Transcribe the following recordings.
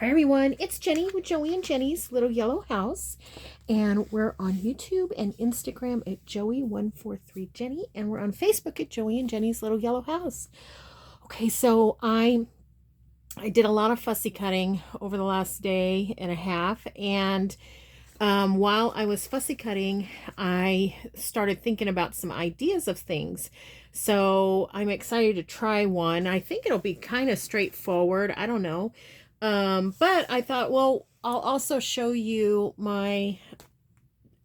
Hi everyone, it's Jenny with Joey and Jenny's Little Yellow House, and we're on YouTube and Instagram at Joey143Jenny, and we're on Facebook at Joey and Jenny's Little Yellow House. Okay, so I did a lot of fussy cutting over the last day and a half, and while I was fussy cutting, I started thinking about some ideas of things. So I'm excited to try one. I think it'll be kind of straightforward. I don't know. But I thought, well, I'll also show you my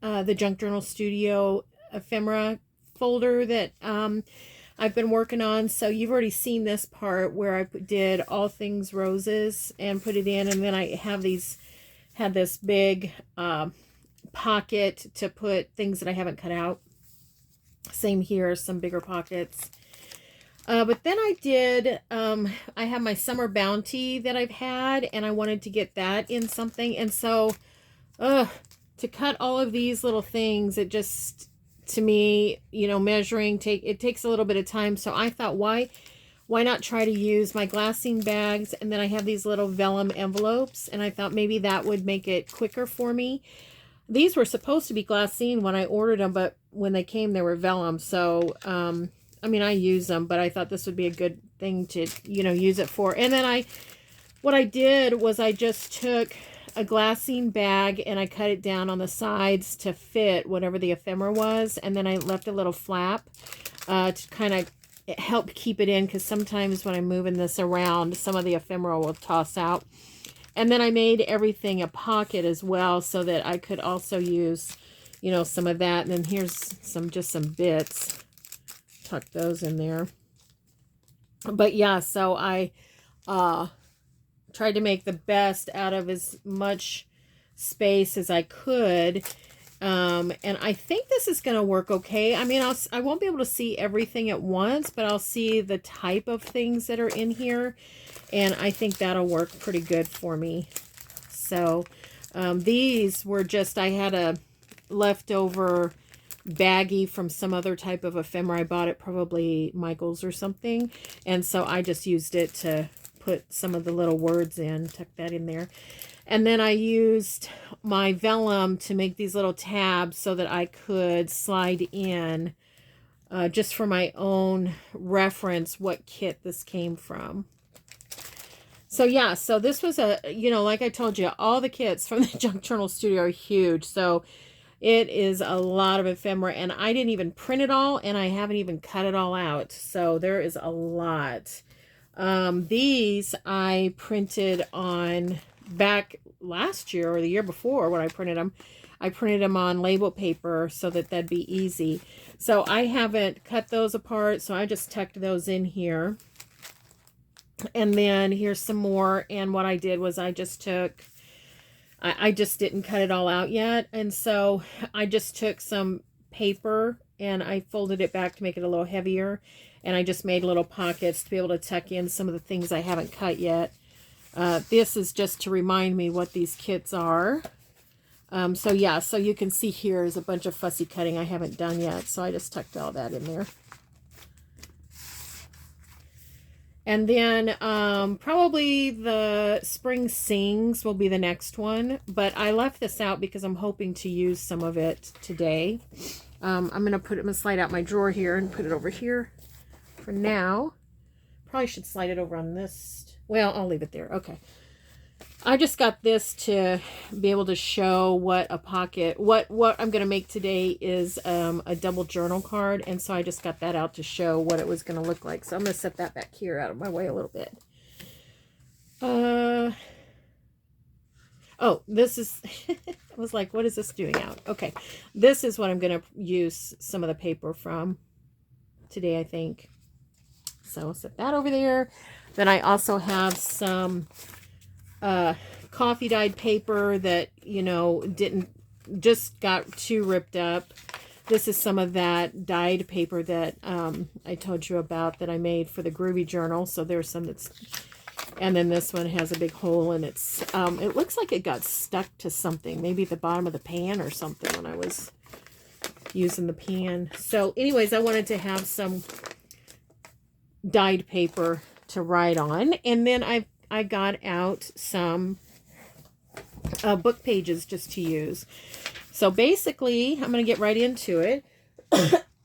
the Junk Journal Studio ephemera folder that I've been working on. So you've already seen this part where I did all things roses and put it in, and then I had this big pocket to put things that I haven't cut out. Same here, some bigger pockets. But then I have my summer bounty that I've had, and I wanted to get that in something. And so, to cut all of these little things, it just, to me, measuring, it takes a little bit of time. So I thought, why not try to use my glassine bags? And then I have these little vellum envelopes, and I thought maybe that would make it quicker for me. These were supposed to be glassine when I ordered them, but when they came, they were vellum. So, I mean, I use them, but I thought this would be a good thing to, use it for. And then what I did was I just took a glassine bag and I cut it down on the sides to fit whatever the ephemera was. And then I left a little flap to kind of help keep it in, because sometimes when I'm moving this around, some of the ephemera will toss out. And then I made everything a pocket as well, so that I could also use, some of that. And then here's just some bits. Tuck those in there. But yeah, so I tried to make the best out of as much space as I could. And I think this is going to work okay. I mean, I won't be able to see everything at once, but I'll see the type of things that are in here. And I think that'll work pretty good for me. So these were just, I had a leftover baggie from some other type of ephemera. I bought it probably Michael's or something. And so I just used it to put some of the little words in, tuck that in there. And then I used my vellum to make these little tabs so that I could slide in, just for my own reference, what kit this came from. So yeah, so this was like I told you, all the kits from the Junk Journal Studio are huge. So it is a lot of ephemera, and I didn't even print it all, and I haven't even cut it all out. So there is a lot. These I printed on back last year or the year before when I printed them. I printed them on label paper so that that'd be easy. So I haven't cut those apart, so I just tucked those in here. And then here's some more, and what I did was I just didn't cut it all out yet, and so I just took some paper and I folded it back to make it a little heavier, and I just made little pockets to be able to tuck in some of the things I haven't cut yet. This is just to remind me what these kits are. So yeah, so you can see here is a bunch of fussy cutting I haven't done yet, so I just tucked all that in there. And then probably the Spring Sings will be the next one. But I left this out because I'm hoping to use some of it today. I'm going to slide out my drawer here and put it over here for now. Probably should slide it over on this. Well, I'll leave it there. Okay. I just got this to be able to show what a pocket, what I'm going to make today is a double journal card. And so I just got that out to show what it was going to look like. So I'm going to set that back here out of my way a little bit. Oh, this is, I was like, what is this doing out? Okay. This is what I'm going to use some of the paper from today, I think. So I'll set that over there. Then I also have some coffee dyed paper that, just got too ripped up. This is some of that dyed paper that I told you about that I made for the Groovy Journal. So there's some and then this one has a big hole, and it looks like it got stuck to something, maybe at the bottom of the pan or something when I was using the pan. So anyways, I wanted to have some dyed paper to write on. And then I got out some book pages just to use. So basically, I'm going to get right into it.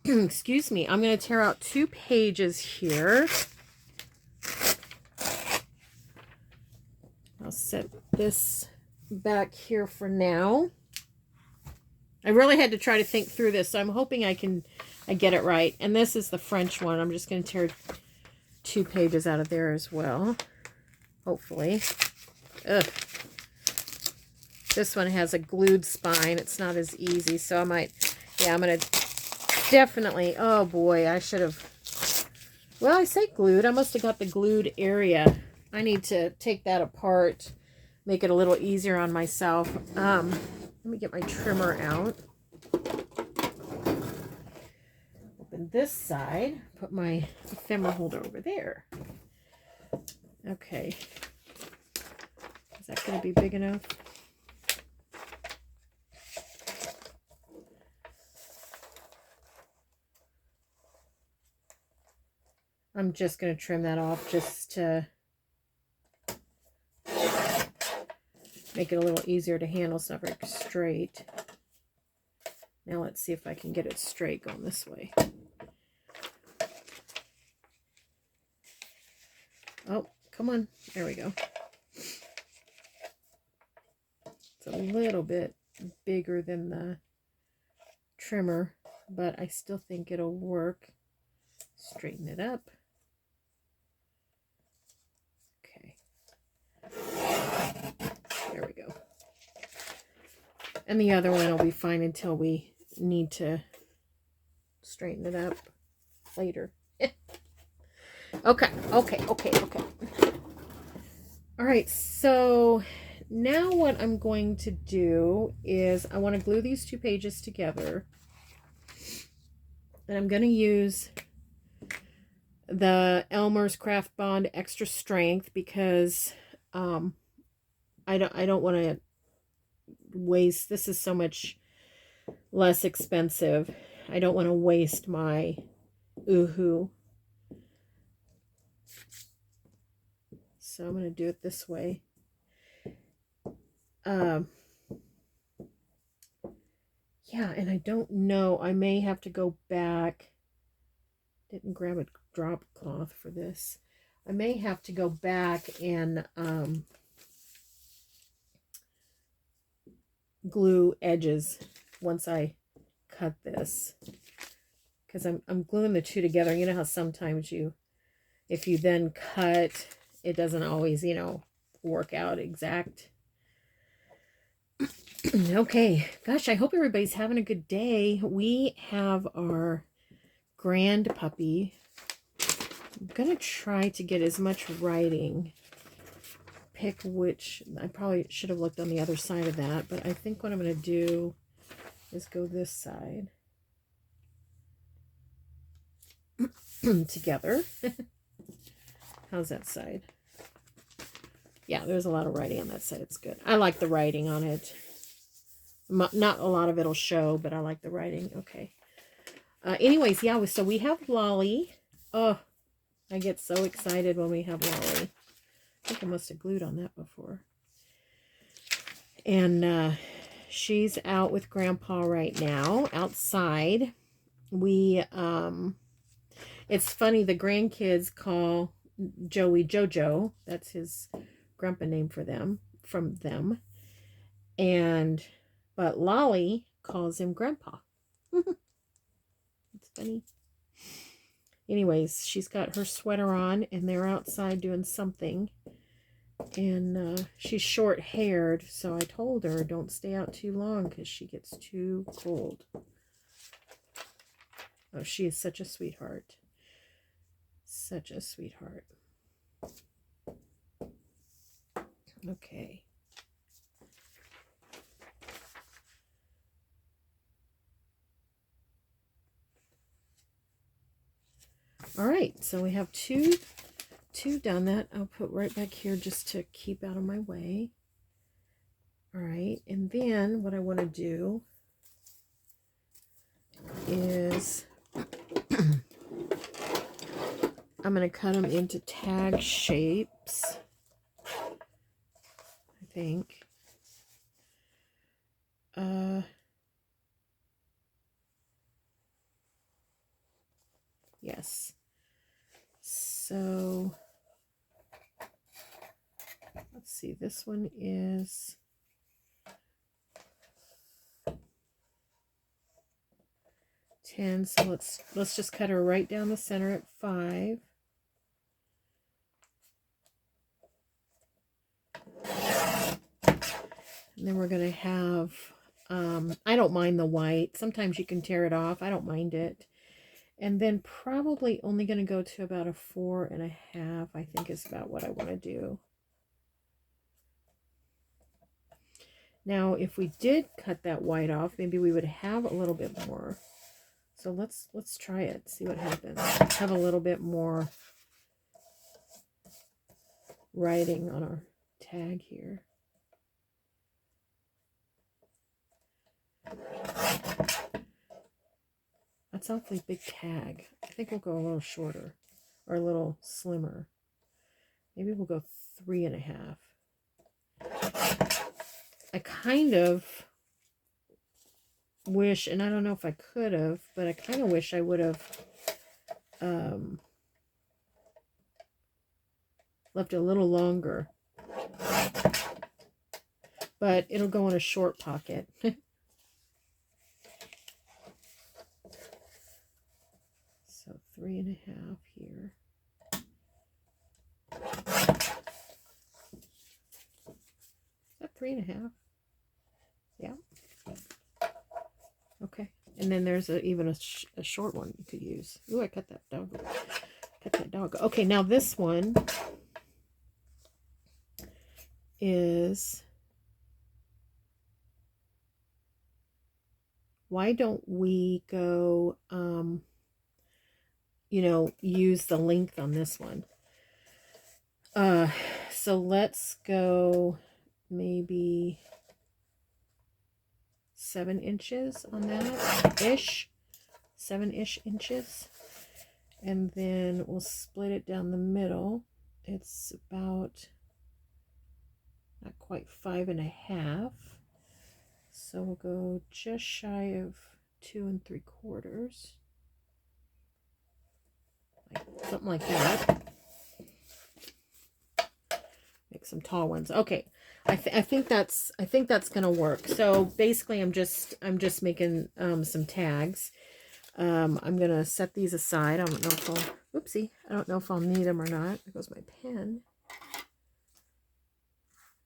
Excuse me. I'm going to tear out 2 pages here. I'll set this back here for now. I really had to try to think through this, so I'm hoping I get it right. And this is the French one. I'm just going to tear 2 pages out of there as well. Hopefully. Ugh. This one has a glued spine. It's not as easy, so I might, yeah, I'm going to definitely, oh boy, I should have, well, I say glued. I must have got the glued area. I need to take that apart, make it a little easier on myself. Let me get my trimmer out. Open this side. Put my ephemera holder over there. Okay. Is that going to be big enough? I'm just going to trim that off just to make it a little easier to handle. It's not very straight. Now let's see if I can get it straight going this way. Oh, come on. There we go. It's a little bit bigger than the trimmer, but I still think it'll work. Straighten it up. There we go. And the other one will be fine until we need to straighten it up later. Okay. All right, so now what I'm going to do is I want to glue these 2 pages together. And I'm going to use the Elmer's Craft Bond Extra Strength because I don't want to waste. This is so much less expensive. I don't want to waste my Oohoo. So I'm going to do it this way. Yeah, and I don't know. I may have to go back. Didn't grab a drop cloth for this. I may have to go back and glue edges once I cut this, because I'm gluing the 2 together. You know how sometimes if you then cut, it doesn't always, work out exact. Okay, gosh, I hope everybody's having a good day. We have our grand puppy. I'm gonna try to get as much writing. Pick which, I probably should have looked on the other side of that, but I think what I'm going to do is go this side together. How's that side? Yeah, there's a lot of writing on that side. It's good. I like the writing on it. Not a lot of it'll show, but I like the writing. Okay. Anyways, yeah, so we have Lolly. Oh, I get so excited when we have Lolly. I think I must have glued on that before. And she's out with Grandpa right now, outside. It's funny, the grandkids call Joey Jojo. That's his grandpa name from them. But Lolly calls him Grandpa. It's funny. Anyways, she's got her sweater on, and they're outside doing something. And she's short-haired, so I told her don't stay out too long because she gets too cold. Oh, she is such a sweetheart. Such a sweetheart. Okay. All right, so we have two done. That I'll put right back here just to keep out of my way. All right, and then what I want to do is I'm going to cut them into tag shapes. think. Yes. So let's see, this one is 10. So let's just cut her right down the center at 5. And then we're going to have, I don't mind the white. Sometimes you can tear it off. I don't mind it. And then probably only going to go to about a 4.5, I think is about what I want to do. Now, if we did cut that white off, maybe we would have a little bit more. So let's try it, see what happens. Have a little bit more writing on our tag here. That's an awfully big tag. I think we'll go a little shorter or a little slimmer. Maybe we'll go 3.5. I kind of wish, and I don't know if I could have, but I kind of wish I would have left it a little longer. But it'll go in a short pocket. So 3.5 here. Is that 3.5? Yeah. Okay. And then there's even a short one you could use. Ooh, I cut that dog. Cut that dog. Okay, now this one is, why don't we go, you know, use the length on this one. So let's go maybe 7 inches on that, ish, 7-ish inches. And then we'll split it down the middle. It's about not quite 5.5. So we'll go just shy of 2 3/4. Something like that. Make some tall ones. Okay. I think that's gonna work. So basically I'm just making some tags. I'm gonna set these aside. I don't know if I'll, oopsie, I don't know if I'll need them or not. There goes my pen.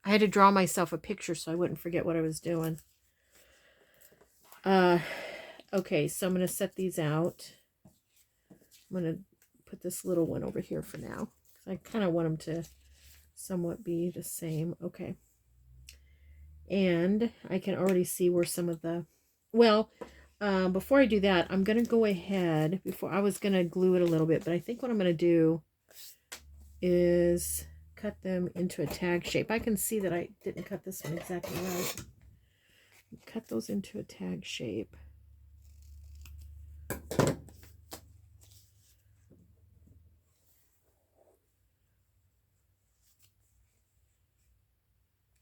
I had to draw myself a picture so I wouldn't forget what I was doing. Okay, so I'm gonna set these out. I'm gonna put this little one over here for now. I kind of want them to somewhat be the same. Okay. And I can already see where some of the, well, before I do that, I'm going to go ahead, I was going to glue it a little bit, but I think what I'm going to do is cut them into a tag shape. I can see that I didn't cut this one exactly right. Cut those into a tag shape.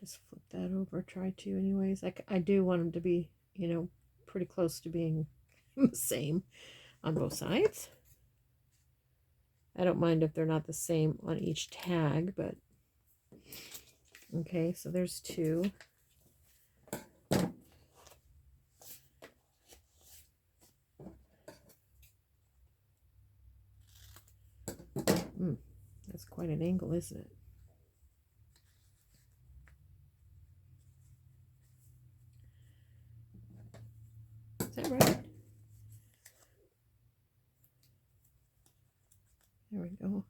Just flip that over, try to anyways. I do want them to be, you know, pretty close to being the same on both sides. I don't mind if they're not the same on each tag, but okay, so there's 2. That's quite an angle, isn't it? Is that right? There we go.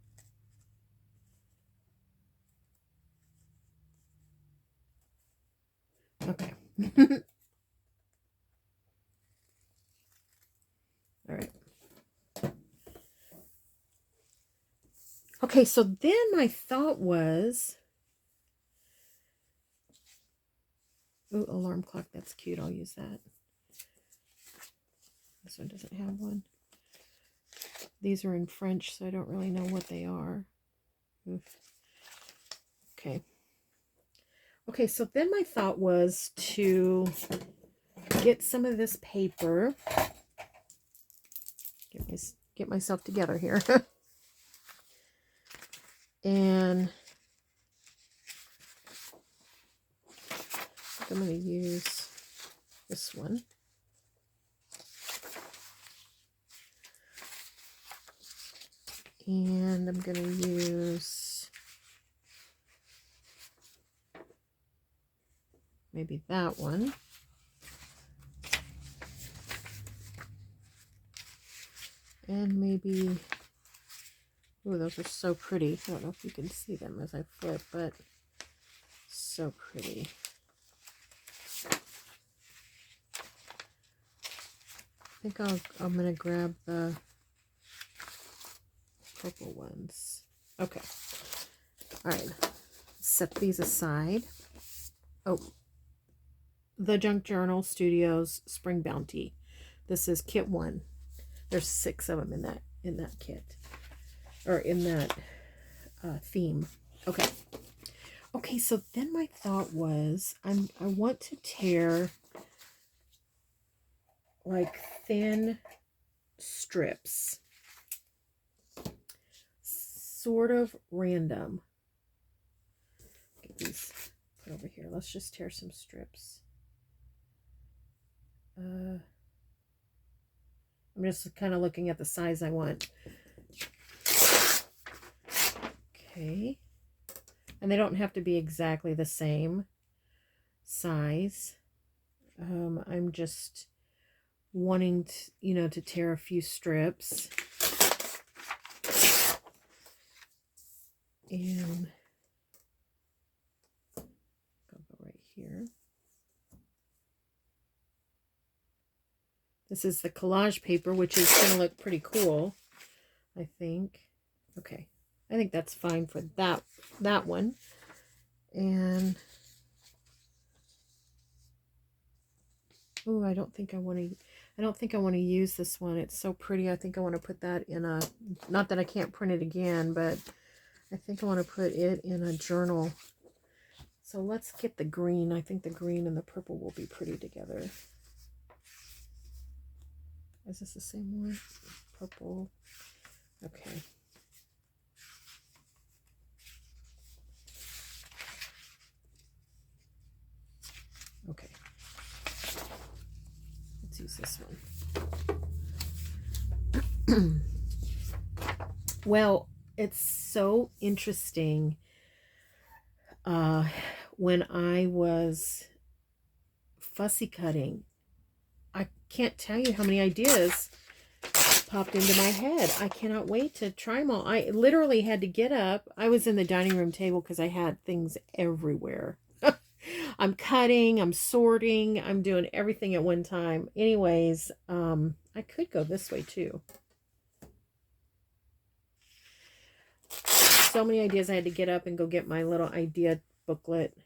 Okay. All right. Okay, so then my thought was, ooh, alarm clock, that's cute. I'll use that. This one doesn't have one. These are in French, so I don't really know what they are. Oof. Okay. Okay, so then my thought was to get some of this paper. Get myself together here. And I'm going to use this one. And I'm going to use maybe that one. And maybe, oh, those are so pretty. I don't know if you can see them as I flip, but so pretty. I think I'm going to grab the purple ones. Okay. All right. Set these aside. Oh, the Junk Journal Studios Spring Bounty. This is kit 1. There's 6 of them in that kit, or in that theme. Okay. Okay, so then my thought was I want to tear like thin strips, sort of random. Get these put over here. Let's just tear some strips. I'm just kind of looking at the size I want. Okay. And they don't have to be exactly the same size. I'm just wanting to, to tear a few strips. And I'll go right here. This is the collage paper, which is going to look pretty cool, I think. Okay. I think that's fine for that one. And oh, I don't think I want to use this one. It's so pretty. I think I want to put that in a, not that I can't print it again, but I think I want to put it in a journal. So let's get the green. I think the green and the purple will be pretty together. Is this the same one? Purple. Okay. Okay. Let's use this one. Well, it's so interesting. When I was fussy cutting, I can't tell you how many ideas popped into my head. I cannot wait to try them all. I literally had to get up. I was in the dining room table because I had things everywhere. I'm cutting, I'm sorting, I'm doing everything at one time. Anyways, I could go this way too. So many ideas. I had to get up and go get my little idea booklet.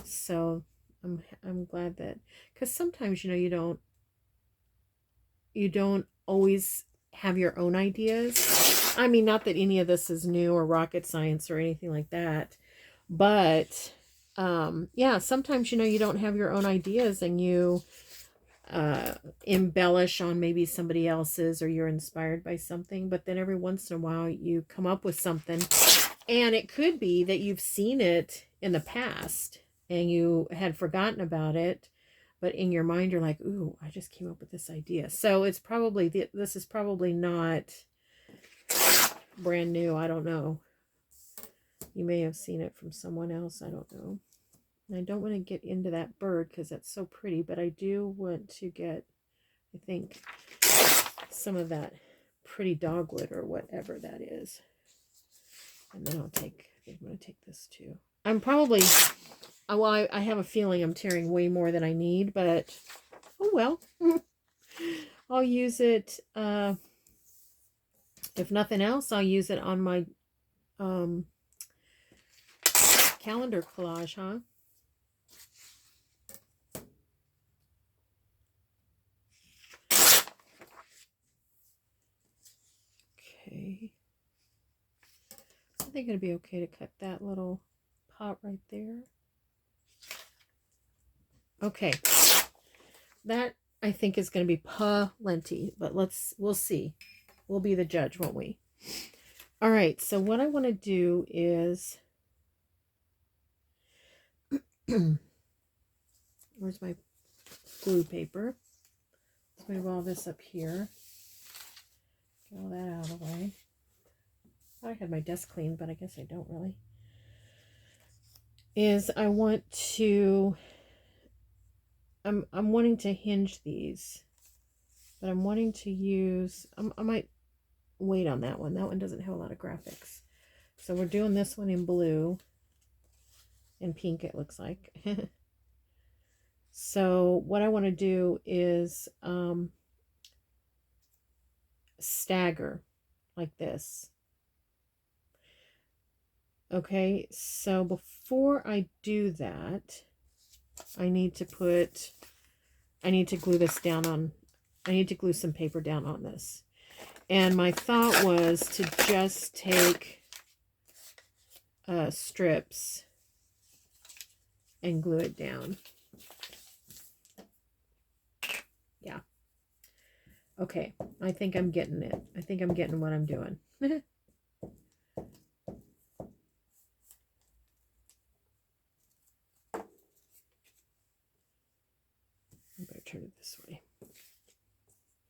So I'm glad that, because sometimes you don't always have your own ideas. I mean, not that any of this is new or rocket science or anything like that, but yeah, sometimes you don't have your own ideas and you embellish on maybe somebody else's, or you're inspired by something, but then every once in a while you come up with something, and it could be that you've seen it in the past and you had forgotten about it, but in your mind you're like, ooh, I just came up with this idea. So it's probably, this is probably not brand new. I don't know. You may have seen it from someone else. I don't know. And I don't want to get into that bird because that's so pretty, but I do want to get, I think, some of that pretty dogwood or whatever that is. And then I think I'm going to take this too. I'm probably, well, I have a feeling I'm tearing way more than I need, but oh well. I'll use it, if nothing else, I'll use it on my calendar collage, huh? Okay. I think it'd be okay to cut that little pot right there. Okay. That I think is going to be plenty, but we'll see. We'll be the judge, won't we? All right, so what I want to do is, where's my glue paper? Let's move all this up here. Get all that out of the way. I had my desk clean, but I guess I don't really. I want to, I'm wanting to hinge these, but I'm wanting to use, I might wait on that one. That one doesn't have a lot of graphics. So we're doing this one in blue and pink, it looks like. So what I want to do is stagger like this. Okay, so before I do that, I need to glue this down on, I need to glue some paper down on this. And my thought was to just take strips and glue it down. Yeah. Okay, I think I'm getting it. I think I'm getting what I'm doing. I better turn it this way.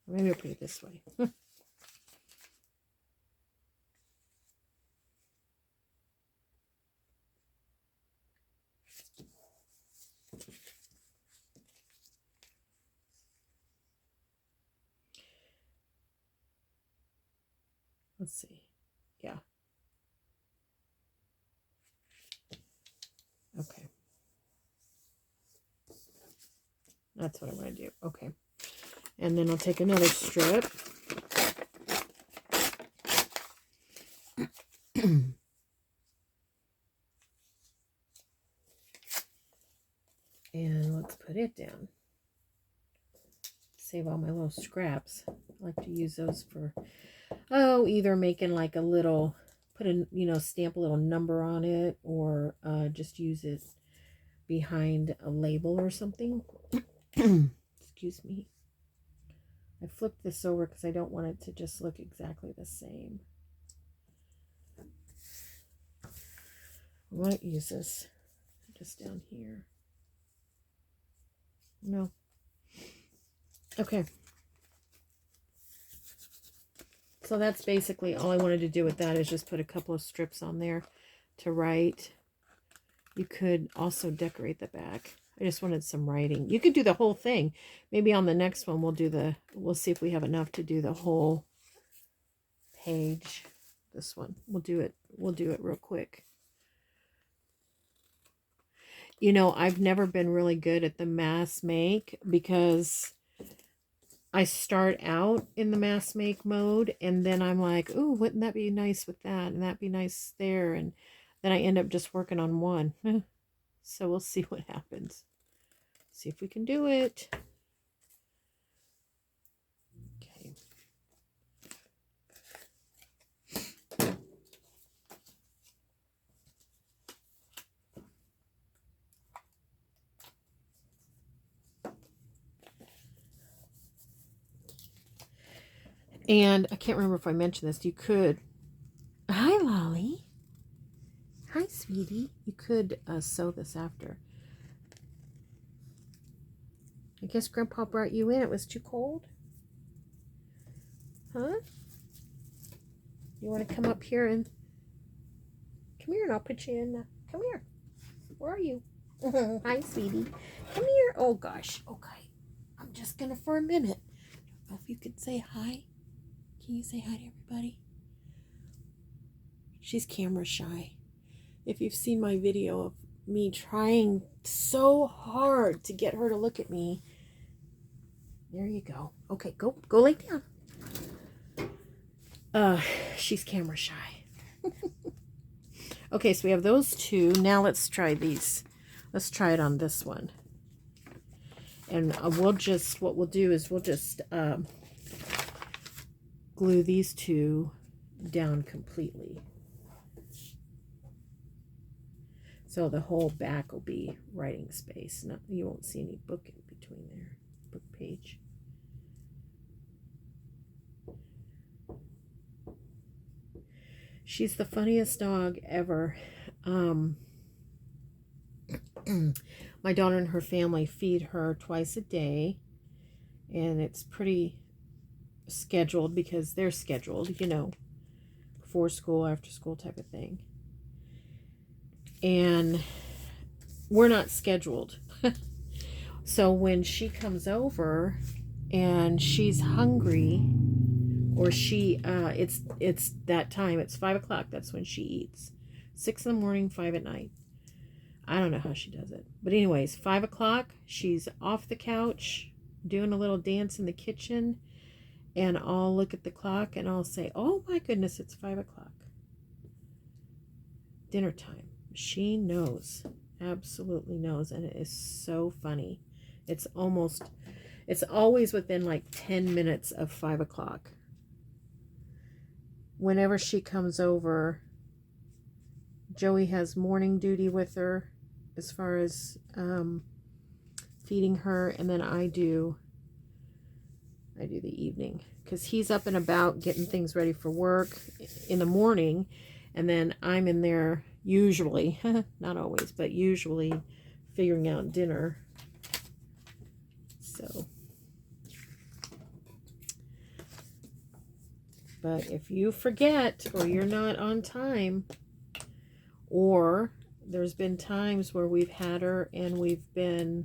Or maybe I'll put it this way. Let's see. Yeah. Okay. That's what I'm going to do. Okay. And then I'll take another strip. And let's put it down. Save all my little scraps. I like to use those for, either making like a little, stamp a little number on it, or just use it behind a label or something. Excuse me. I flipped this over because I don't want it to just look exactly the same. I might use this just down here. No. Okay. So that's basically all I wanted to do with that, is just put a couple of strips on there to write. You could also decorate the back. I just wanted some writing. You could do the whole thing. Maybe on the next one we'll see if we have enough to do the whole page. This one. We'll do it real quick. You know, I've never been really good at the mass make, because I start out in the mass make mode, and then I'm like, ooh, wouldn't that be nice with that, and that'd be nice there, and then I end up just working on one. So we'll see what happens. See if we can do it. Okay. And I can't remember if I mentioned this. You could, hi Lolly. Hi sweetie. You could sew this after. I guess Grandpa brought you in. It was too cold. Huh? You want to come up here and come here, and I'll put you in. Come here. Where are you? Hi sweetie. Come here. Oh gosh. Okay. I'm just gonna for a minute. I don't know if you could say hi. Can you say hi to everybody? She's camera shy. If you've seen my video of me trying so hard to get her to look at me. There you go. Okay, go lay down. She's camera shy. Okay, so we have those two. Now let's try these. Let's try it on this one. And what we'll do is we'll just glue these two down completely. So the whole back will be writing space. No, you won't see any book in between there, book page. She's the funniest dog ever. My daughter and her family feed her twice a day, and it's pretty scheduled because they're scheduled, you know, before school, after school type of thing. And we're not scheduled. So when she comes over and she's hungry, or it's that time, it's 5 o'clock, that's when she eats. 6 in the morning, 5 at night. I don't know how she does it. But anyways, 5 o'clock, she's off the couch, doing a little dance in the kitchen, and I'll look at the clock and I'll say, oh my goodness, it's 5 o'clock. Dinner time. She knows, absolutely knows, and it is so funny. It's always within like 10 minutes of 5 o'clock. Whenever she comes over, Joey has morning duty with her as far as feeding her, and then I do the evening, because he's up and about getting things ready for work in the morning, and then I'm in there usually, not always, but usually figuring out dinner. So, but if you forget or you're not on time, or there's been times where we've had her and we've been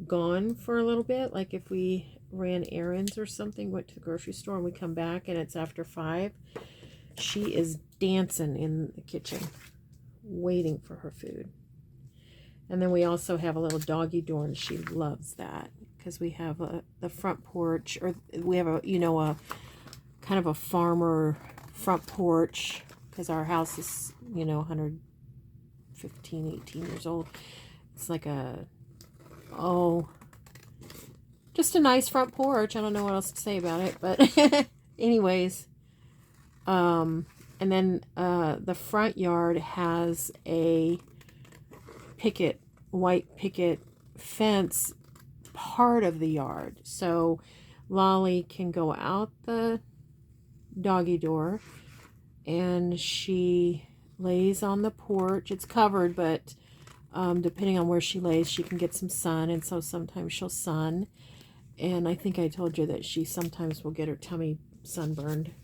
gone for a little bit, like if we ran errands or something, went to the grocery store, and we come back and it's after 5, she is dancing in the kitchen waiting for her food. And then we also have a little doggy door, and she loves that because we have the front porch, or we have a kind of a farmer front porch, because our house is 115, 18 years old. It's like just a nice front porch. I don't know what else to say about it, but anyways, and then the front yard has a white picket fence part of the yard, so Lolly can go out the doggy door and she lays on the porch. It's covered, but depending on where she lays, she can get some sun, and so sometimes she'll sun. And I think I told you that she sometimes will get her tummy sunburned.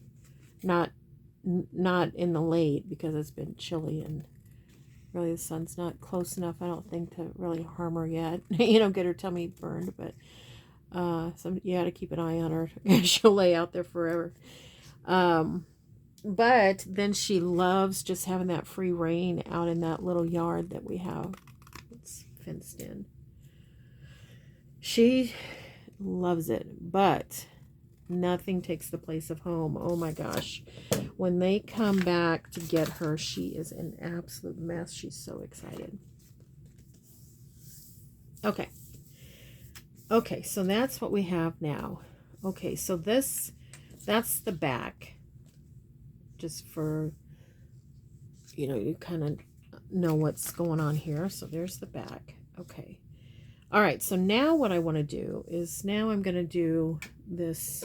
Not in the late, because it's been chilly and really the sun's not close enough, I don't think, to really harm her yet. Get her tummy burned, but so you got to keep an eye on her. She'll lay out there forever. But then she loves just having that free reign out in that little yard that we have. It's fenced in. She loves it, but nothing takes the place of home. Oh my gosh. When they come back to get her, she is an absolute mess. She's so excited. Okay. Okay, so that's what we have now. Okay, so that's the back. Just for, you kind of know what's going on here. So there's the back. Okay. All right, so now what I want to do is, now I'm going to do this.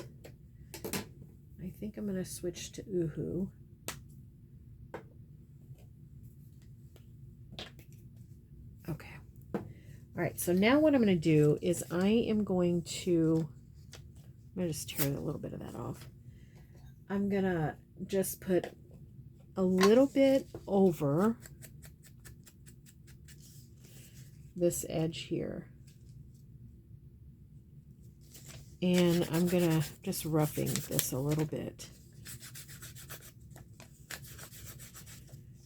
I think I'm going to switch to Uhu. Okay. All right, so now what I'm going to do is I'm going to just tear a little bit of that off. I'm going to just put a little bit over this edge here. And I'm going to just roughing this a little bit.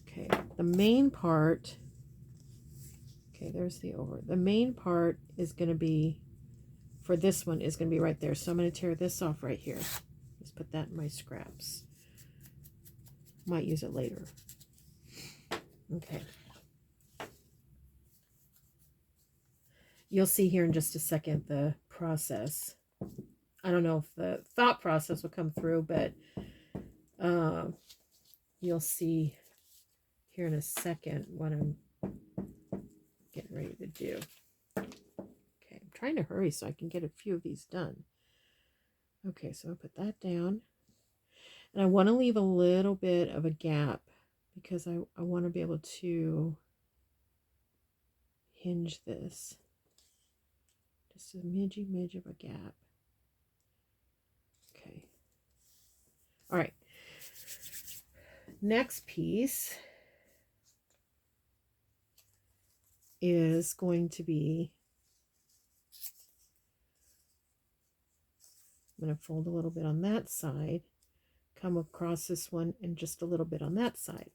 Okay, the main part, okay, there's the over. The main part is going to be, for this one, is going to be right there. So I'm going to tear this off right here. Just put that in my scraps. Might use it later. Okay. You'll see here in just a second the process. I don't know if the thought process will come through, but you'll see here in a second what I'm ready to do. Okay, I'm trying to hurry so I can get a few of these done. Okay, so I'll put that down. And I want to leave a little bit of a gap because I want to be able to hinge this. Just a midge of a gap. Okay. All right. Next piece is going to be, I'm going to fold a little bit on that side, come across this one, and just a little bit on that side.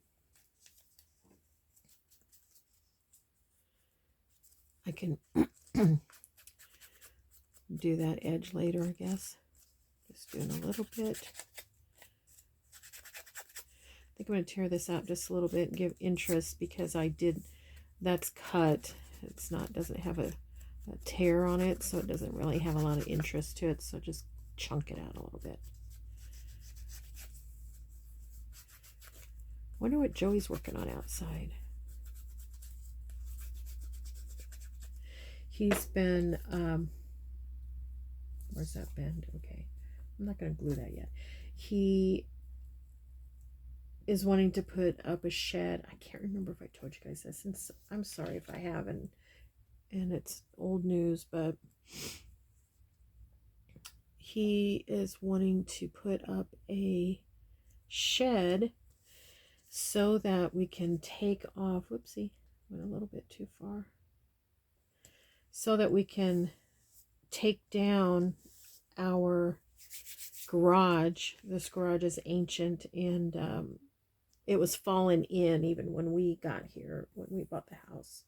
I can do that edge later, I guess. Just doing a little bit. I think I'm going to tear this out just a little bit and give interest because that's cut. It's not, doesn't have a tear on it, so it doesn't really have a lot of interest to it. So just chunk it out a little bit. Wonder what Joey's working on outside. He's been, where's that bend? Okay, I'm not going to glue that yet. He is wanting to put up a shed. I can't remember if I told you guys this, and I'm sorry if I haven't, and it's old news, but he is wanting to put up a shed so that we can take off, whoopsie, went a little bit too far, so that we can take down our garage. This garage is ancient, and it was fallen in even when we got here, when we bought the house.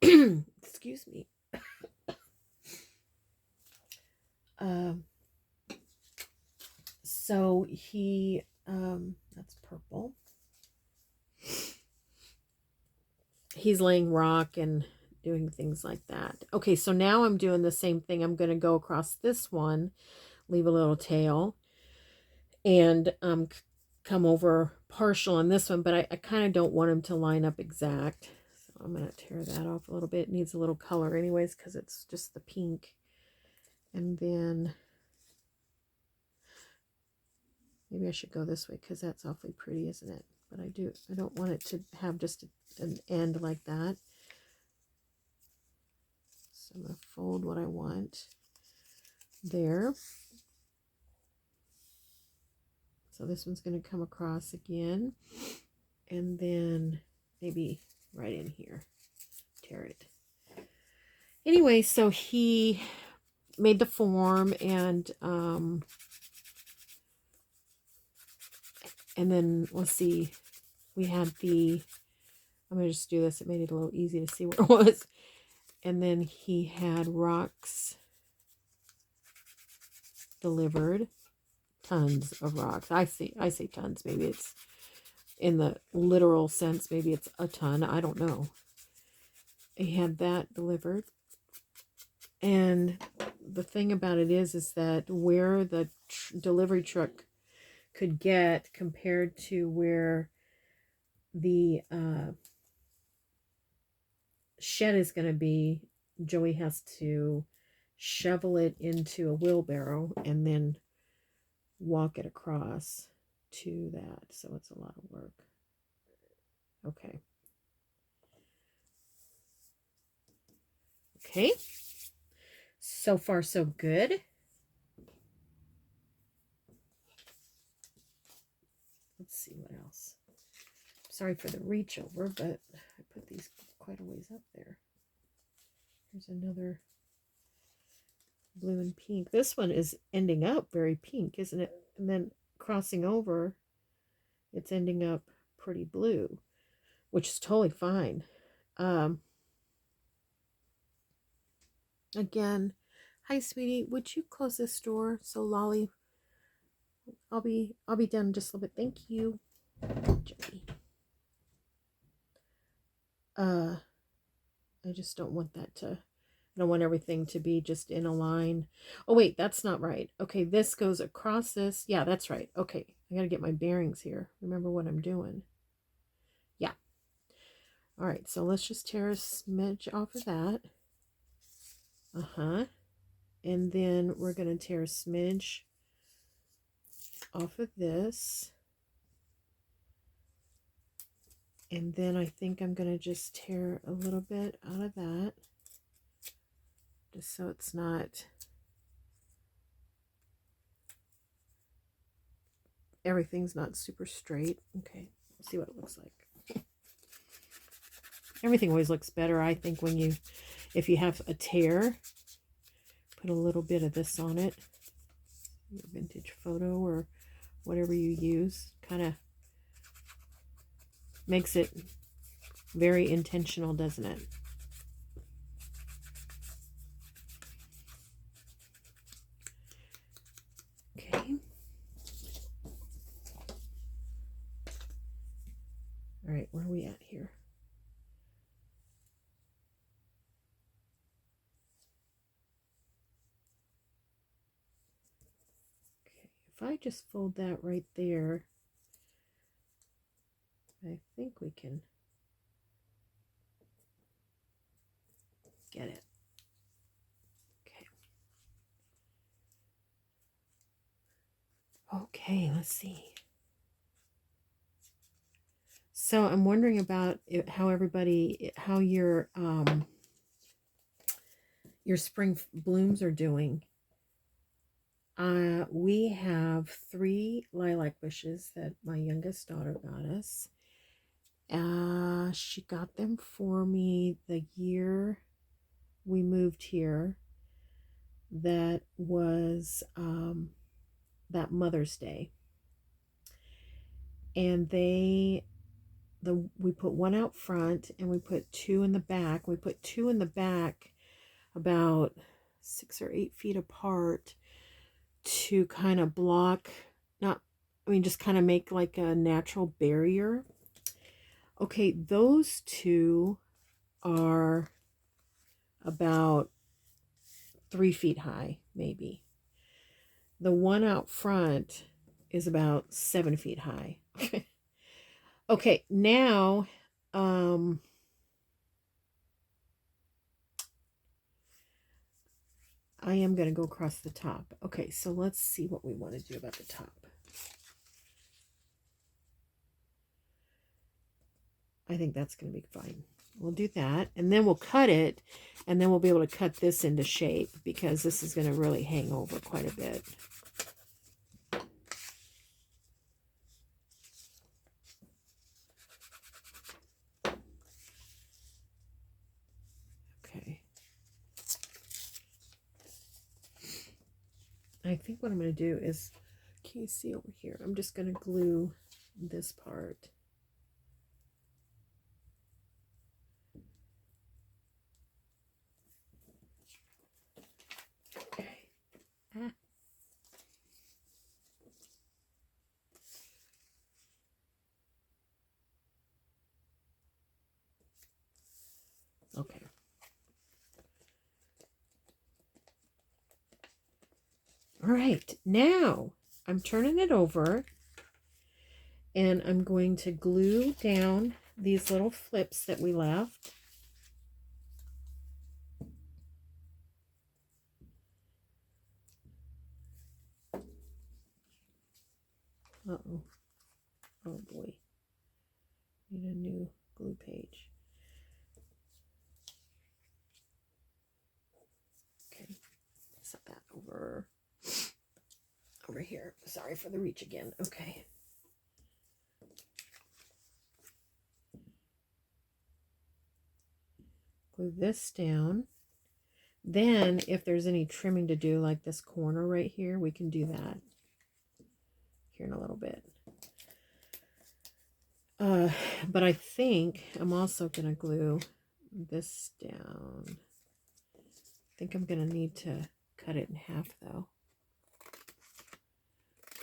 Excuse me. So he, that's purple. He's laying rock and doing things like that. Okay, so now I'm doing the same thing. I'm going to go across this one, leave a little tail, and come over partial on this one, but I kind of don't want him to line up exact. So I'm going to tear that off a little bit. It needs a little color anyways because it's just the pink. And then maybe I should go this way because that's awfully pretty, isn't it? But I don't want it to have just an end like that. So I'm going to fold what I want there. So this one's going to come across again, and then maybe right in here, tear it. Anyway, so he made the form, and then let's see, we had I'm going to just do this. It made it a little easy to see where it was. And then he had rocks delivered. Tons of rocks. I say tons. Maybe it's in the literal sense. Maybe it's a ton. I don't know. He had that delivered. And the thing about it is that where the delivery truck could get compared to where the shed is going to be, Joey has to shovel it into a wheelbarrow and then walk it across to that. So it's a lot of work. Okay. Okay. So far, so good. Let's see what else. Sorry for the reach over, but I put these quite a ways up there. Here's another blue and pink. This one is ending up very pink, isn't it? And then crossing over, it's ending up pretty blue, which is totally fine. Again, hi sweetie, would you close this door so Lolly, I'll be done in just a little bit. Thank you, Jenny. I just don't want that to, I don't want everything to be just in a line. Oh wait, that's not right. Okay, this goes across this. Yeah, that's right. Okay, I gotta get my bearings here. Remember what I'm doing. Yeah. All right, so let's just tear a smidge off of that. And then we're going to tear a smidge off of this. And then I think I'm going to just tear a little bit out of that, just so it's not, everything's not super straight. Okay, let's see what it looks like. Everything always looks better, I think, when you, if you have a tear, put a little bit of this on it. Your vintage photo or whatever you use, kind of makes it very intentional, doesn't it? Okay. All right, where are we at here? Okay, if I just fold that right there, I think we can get it. Okay, let's see. So I'm wondering about how everybody, how your spring blooms are doing. We have 3 lilac bushes that my youngest daughter got us. She got them for me the year we moved here. That was that Mother's Day. And we put one out front and we put 2 in the back. We put 2 in the back about 6 or 8 feet apart to kind of block, just kind of make like a natural barrier. Okay, those 2 are about 3 feet high, maybe. The one out front is about 7 feet high. Okay, now, I am going to go across the top. Okay, so let's see what we want to do about the top. I think that's going to be fine. We'll do that, and then we'll cut it, and then we'll be able to cut this into shape, because this is going to really hang over quite a bit. Okay. I think what I'm going to do is, can you see over here? I'm just going to glue this part. Okay. Okay. All right, now I'm turning it over and I'm going to glue down these little flips that we left. Uh-oh. Oh boy. Need a new glue page. Okay. Set that over here. Sorry for the reach again. Okay. Glue this down. Then if there's any trimming to do, like this corner right here, we can do that here in a little bit. But I think I'm also going to glue this down. I think I'm going to need to cut it in half though.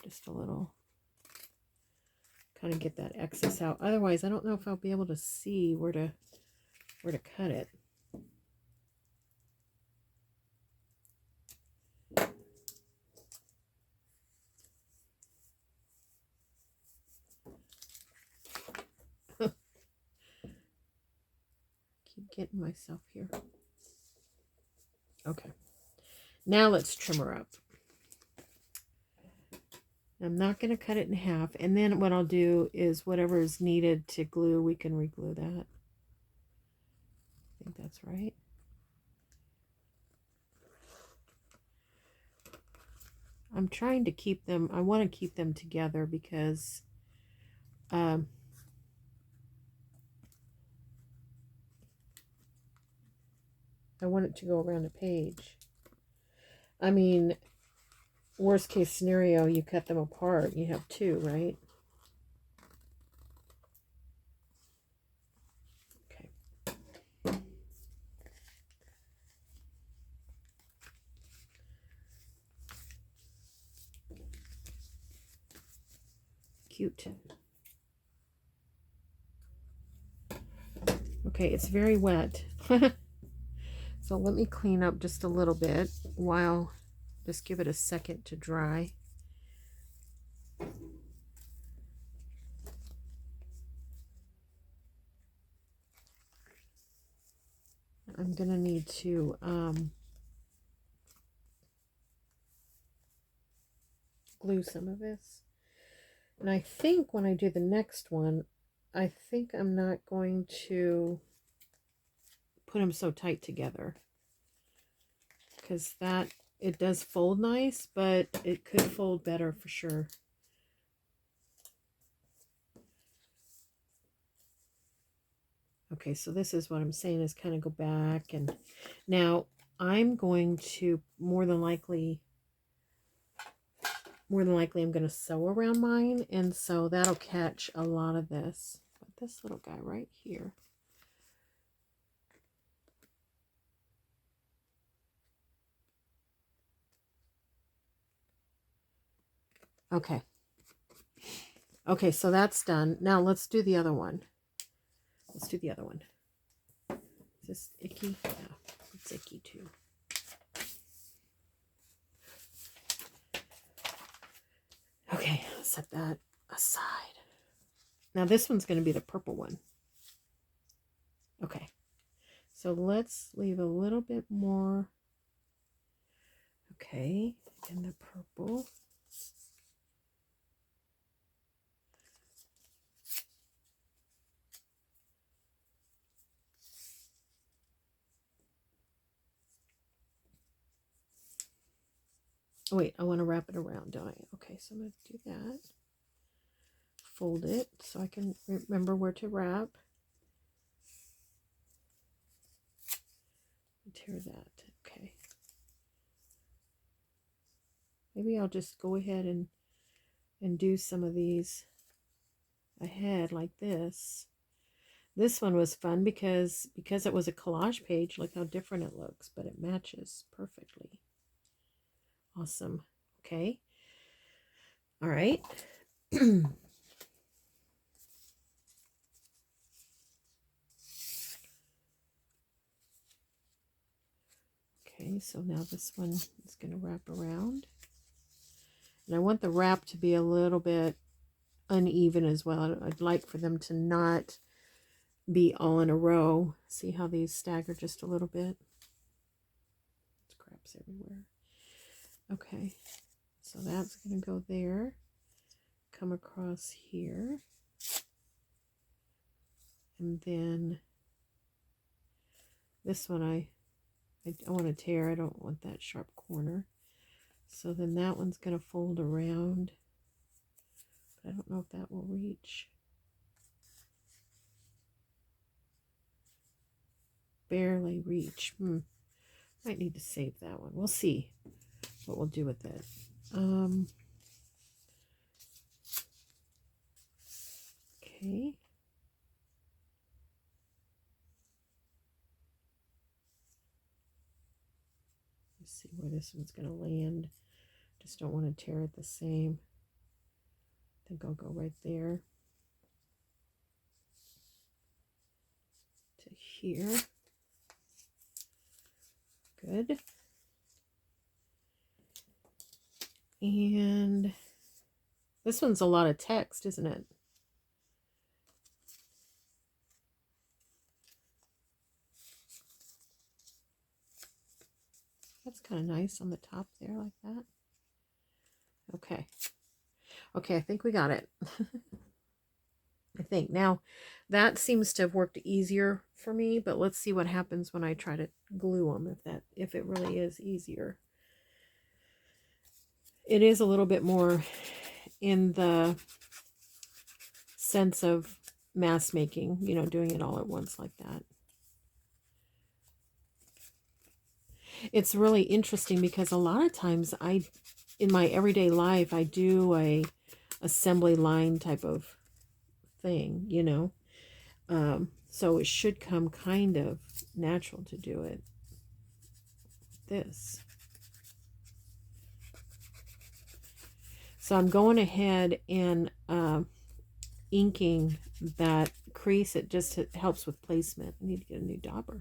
Just a little. Kind of get that excess out. Otherwise, I don't know if I'll be able to see where to cut it. getting myself here. Okay. Now let's trim her up. I'm not going to cut it in half. And then what I'll do is whatever is needed to glue, we can re-glue that. I think that's right. I'm trying to keep them, I want to keep them together because I want it to go around a page. I mean, worst case scenario, you cut them apart. You have two, right? Okay. Cute. Okay, it's very wet. So let me clean up just a little bit while, just give it a second to dry. I'm going to need to glue some of this. And I think when I do the next one, I think I'm not going to put them so tight together. Because that, it does fold nice, but it could fold better for sure. Okay, so this is what I'm saying is kind of go back. And now I'm going to more than likely I'm going to sew around mine. And so that'll catch a lot of this. But this little guy right here. Okay. Okay, so that's done. Now let's do the other one. Let's do the other one. Is this icky? Yeah, it's icky too. Okay, set that aside. Now this one's going to be the purple one. Okay, so let's leave a little bit more. Okay, in the purple. Oh, wait, I want to wrap it around, don't I? Okay, so I'm going to do that. Fold it so I can remember where to wrap. Tear that. Okay. Maybe I'll just go ahead and do some of these ahead like this. This one was fun because it was a collage page. Look how different it looks, but it matches perfectly. Awesome. Okay. All right. Okay, so now this one is going to wrap around. And I want the wrap to be a little bit uneven as well. I'd like for them to not be all in a row. See how these stagger just a little bit? There's scraps everywhere. Okay, so that's going to go there. Come across here. And then this one I want to tear. I don't want that sharp corner. So then that one's going to fold around. But I don't know if that will reach. Barely reach. Might need to save that one. We'll see what we'll do with it. Okay. Let's see where this one's going to land. Just don't want to tear it the same. I think I'll go right there to here. Good. And this one's a lot of text, isn't it? That's kind of nice on the top there like that. Okay. Okay, I think we got it. I think. Now, that seems to have worked easier for me, but let's see what happens when I try to glue them, if it really is easier. It is a little bit more in the sense of mass making, you know, doing it all at once like that. It's really interesting because a lot of times in my everyday life, I do a assembly line type of thing, you know. So it should come kind of natural to do it. This. So I'm going ahead and inking that crease. It just helps with placement. I need to get a new dauber.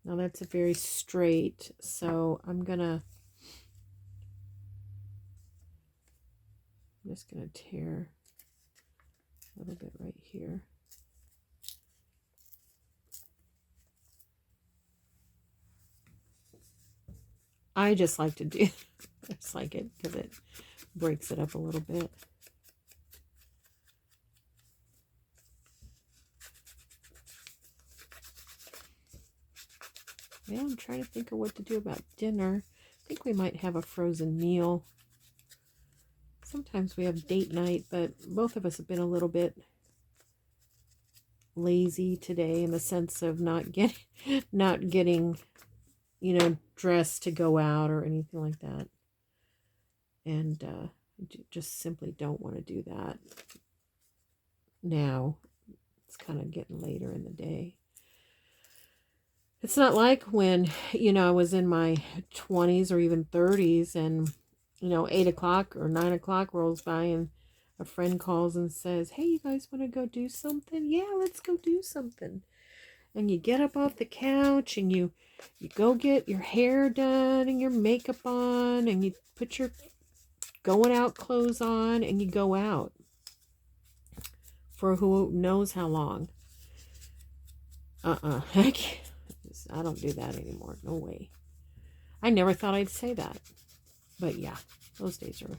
Now that's a very straight, so I'm just gonna tear a little bit right here. I just like to do, I just like it because it breaks it up a little bit. Yeah, I'm trying to think of what to do about dinner. I think we might have a frozen meal. Sometimes we have date night, but both of us have been a little bit lazy today in the sense of not getting, you know, dressed to go out or anything like that. And just simply don't want to do that now. It's kind of getting later in the day. It's not like when, you know, I was in my 20s or even 30s and, you know, 8 o'clock or 9 o'clock rolls by and a friend calls and says, hey, you guys want to go do something? Yeah, let's go do something. And you get up off the couch and you go get your hair done and your makeup on and you put your going out clothes on and you go out for who knows how long. I don't do that anymore. No way. I never thought I'd say that. But yeah, those days are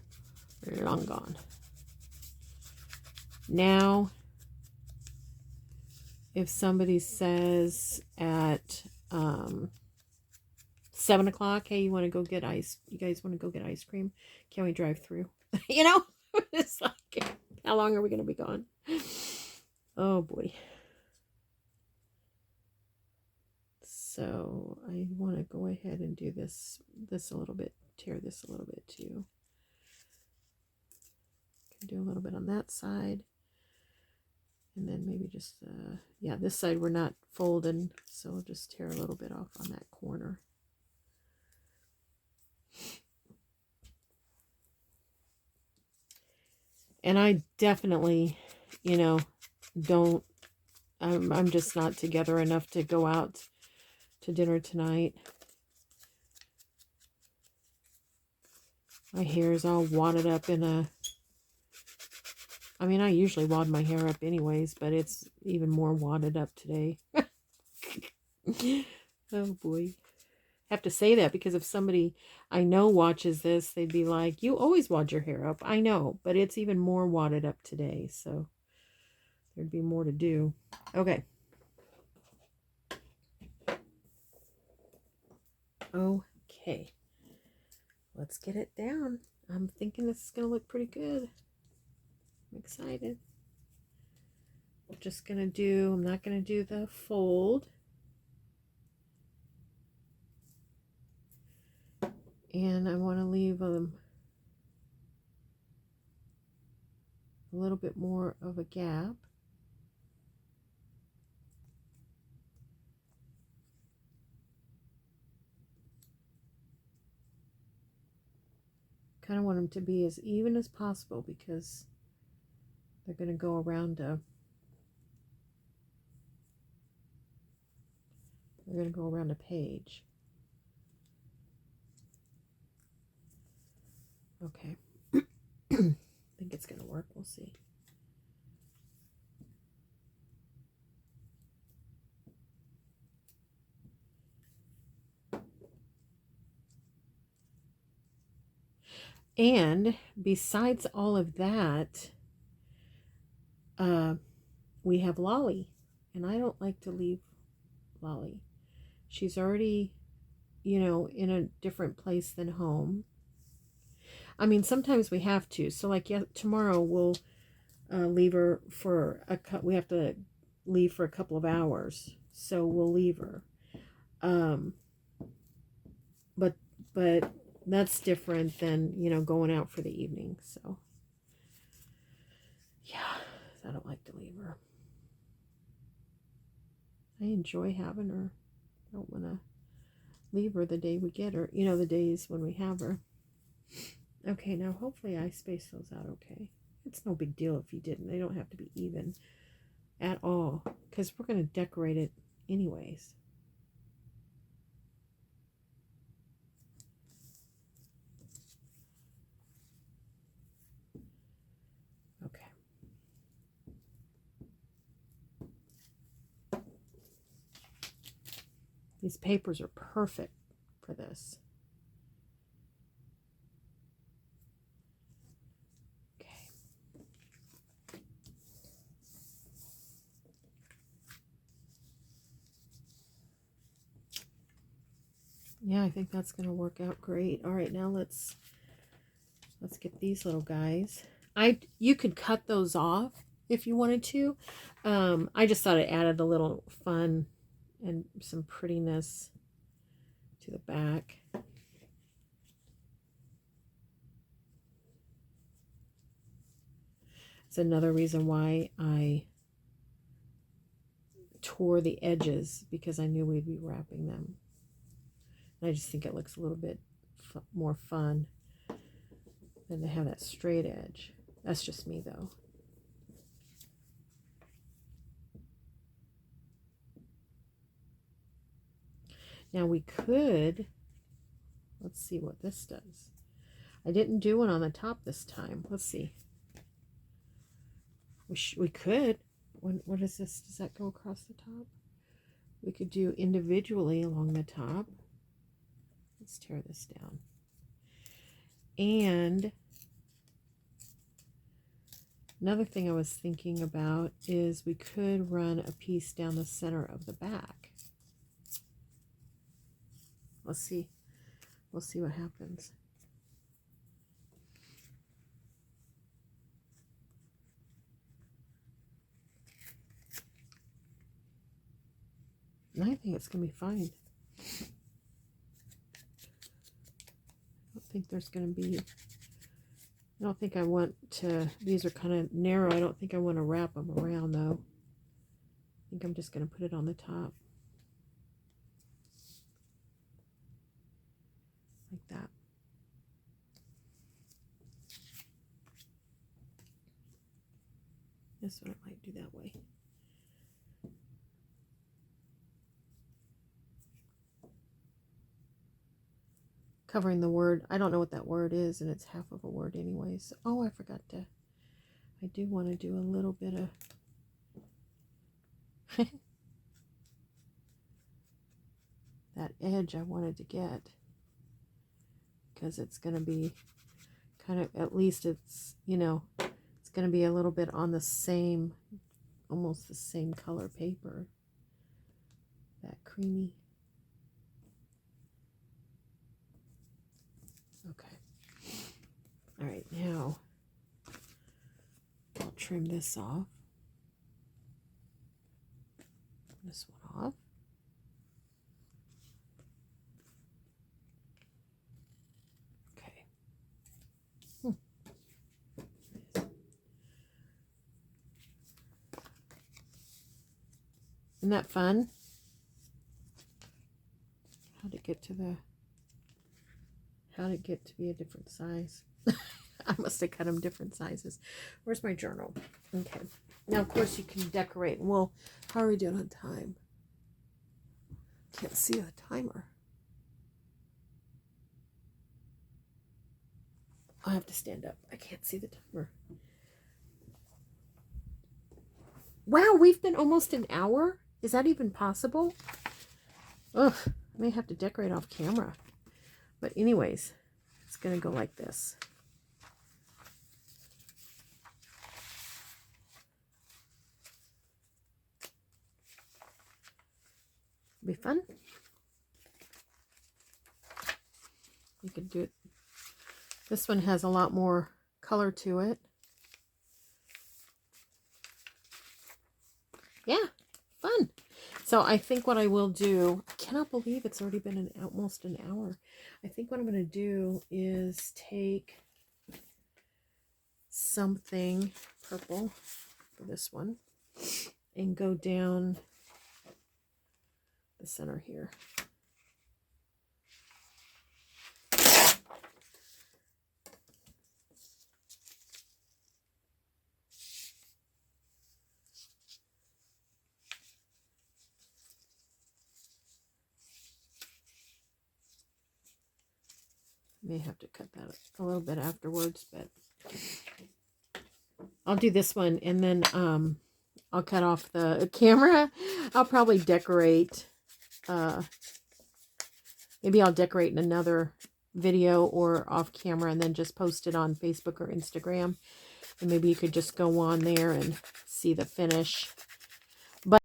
long gone. Now, if somebody says at 7 o'clock, hey, you want to go get ice? You guys want to go get ice cream? Can we drive through? You know, it's like, how long are we going to be gone? Oh boy. So I want to go ahead and do this a little bit, tear this a little bit too. Can do a little bit on that side. And then maybe just, yeah, this side we're not folding, so we'll just tear a little bit off on that corner. And I definitely, you know, I'm just not together enough to go out to dinner tonight. My hair is all wadded up in a, I mean, I usually wad my hair up anyways, but it's even more wadded up today. Oh boy. I have to say that because if somebody I know watches this, they'd be like, you always wad your hair up. I know, but it's even more wadded up today, so there'd be more to do. Okay. Okay. Let's get it down. I'm thinking this is going to look pretty good. I'm excited. I'm just going to do, I'm not going to do the fold. And I want to leave a little bit more of a gap. Kind of want them to be as even as possible because they're going to go around a page. Okay. I think it's going to work. We'll see. And besides all of that, we have Lolly. And I don't like to leave Lolly. She's already, you know, in a different place than home. I mean, sometimes we have to. So like, yeah, tomorrow we'll leave her for we have to leave for a couple of hours. So we'll leave her. But that's different than, you know, going out for the evening. So yeah, I don't like to leave her. I enjoy having her. I don't want to leave her the day we get her, you know, the days when we have her. Okay, now hopefully I spaced those out okay. It's no big deal if you didn't. They don't have to be even at all, because we're going to decorate it anyways. Okay. These papers are perfect for this. Yeah, I think that's going to work out great. All right, now let's get these little guys. You could cut those off if you wanted to. I just thought it added a little fun and some prettiness to the back. It's another reason why I tore the edges, because I knew we'd be wrapping them. I just think it looks a little bit more fun than to have that straight edge. That's just me, though. Now we could, let's see what this does. I didn't do one on the top this time. Let's see. We could. What is this? Does that go across the top? We could do individually along the top. Let's tear this down. And another thing I was thinking about is we could run a piece down the center of the back. Let's see. We'll see what happens. And I think it's going to be fine. I don't think there's going to be... I don't think I want to... These are kind of narrow. I don't think I want to wrap them around, though. I think I'm just going to put it on the top. Like that. This one I might do that way. Covering the word. I don't know what that word is, and it's half of a word anyways. Oh, I forgot to. I do want to do a little bit of that edge I wanted to get, because it's going to be kind of, at least it's, you know, it's going to be a little bit on the same, almost the same color paper. That creamy. Okay. All right, now I'll trim this off. This one off. Okay. Isn't that fun? How'd it get to be a different size? I must have cut them different sizes. Where's my journal? Okay. Now, of course, you can decorate. Well, how are we doing on time? Can't see the timer. I'll have to stand up. I can't see the timer. Wow, we've been almost an hour. Is that even possible? Ugh, I may have to decorate off camera. But anyways, it's going to go like this. Be fun. You can do it. This one has a lot more color to it. Yeah, fun. So I think what I will do, I cannot believe it's already been almost an hour. I think what I'm going to do is take something purple for this one and go down the center here. May have to cut that a little bit afterwards, but I'll do this one and then I'll cut off the camera. I'll probably decorate. Maybe I'll decorate in another video or off camera and then just post it on Facebook or Instagram. And maybe you could just go on there and see the finish. But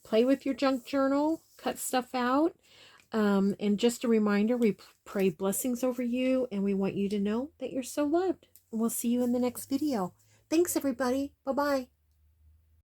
play with your junk journal, cut stuff out. And just a reminder, we pray blessings over you and we want you to know that you're so loved. And we'll see you in the next video. Thanks, everybody. Bye-bye.